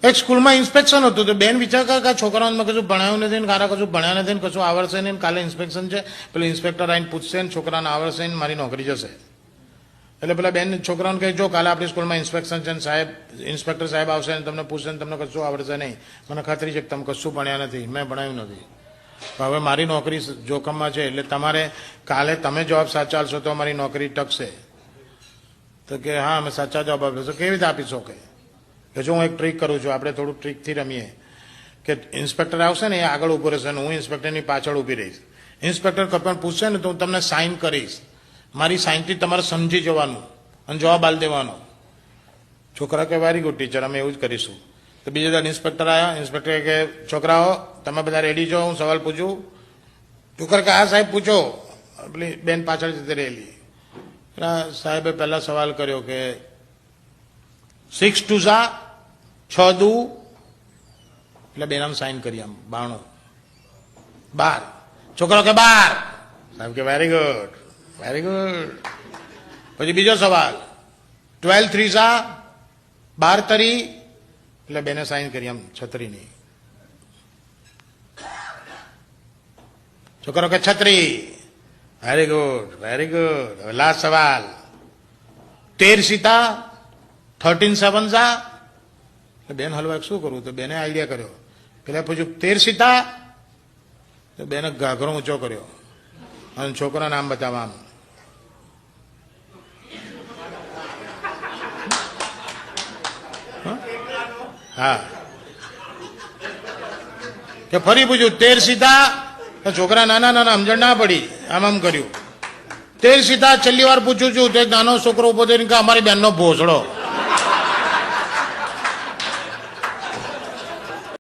એક સ્કૂલમાં ઇન્સ્પેક્શન હતું તો બેન વિચાર કે છોકરાઓને કશું ભણાયું નથી ને કારા કશું ભણ્યા નથી ને કશું આવડશે નહીં, કાલે ઇન્સ્પેક્શન છે, પેલો ઇન્સ્પેક્ટર આવીને પૂછશે ને છોકરાને આવડશે ને મારી નોકરી જશે. એટલે પેલા બેન છોકરાઓને કહે, જો કાલે આપણી સ્કૂલમાં ઇન્સ્પેક્શન છે ને સાહેબ ઇન્સ્પેક્ટર સાહેબ આવશે ને તમને પૂછશે ને તમને કશું આવડશે નહીં, મને ખાતરી છે કે તમે કશું ભણ્યા નથી, મેં ભણાવ્યું નથી, હવે મારી નોકરી જોખમમાં છે, એટલે તમારે કાલે તમે જવાબ સાચા આપશો તો અમારી નોકરી ટકશે. તો કે હા અમે સાચા જવાબ આપીશું. કેવી રીતે આપીશો? કે જો હું એક ટ્રીક કરું છું, આપણે થોડું ટ્રીકથી રમીએ કે ઇન્સ્પેક્ટર આવશે ને એ આગળ ઊભો રહેશે ને હું ઇન્સ્પેક્ટરની પાછળ ઊભી રહીશ. ઇન્સ્પેક્ટર કપણ પૂછશે ને તો હું તમને સાઇન કરીશ, મારી સાઇનથી તમારે સમજી જવાનું અને જવાબ આલી દેવાનો. છોકરા કે વેરી ગુડ ટીચર, અમે એવું જ કરીશું. તો બીજા દાડે ઇન્સ્પેક્ટર આવ્યા. ઇન્સ્પેક્ટર કે છોકરાઓ તમે બધા રેડી છો, હું સવાલ પૂછું? છોકરા કે હા સાહેબ પૂછો. પેલી બેન પાછળ જતી રહેલી. સાહેબે પહેલા સવાલ કર્યો કે 6 2 6 2, એટલે બેનામ સાઇન કરી આમ 92 12. છોકરો કે 12. સાહેબ કે વેરી ગુડ વેરી ગુડ. પછી બીજો સવાલ 12 3 12 તરી, એટલે બેને સાઇન કરી આમ છત્રીની. છોકરો કે છત્રી. Very good very good. હવે લાસ્ટ સવાલ 13 13 7 એટલે બેન હલવા શું કરવું? તો બેને આઈડિયા કર્યો. પેલા પૂછ્યું 13 તો બેને ઘાઘરો ઊંચો કર્યો અને છોકરા નામ બતાવવા. હા કે ફરી પૂછ્યું 13 છોકરા નાના નાના સમજણ ના પડી, આમ આમ કર્યું. 13 છેલ્લી વાર પૂછું છું તો એક નાનો છોકરો ઉભો થઈને કે અમારી બેનનો ભોસડો.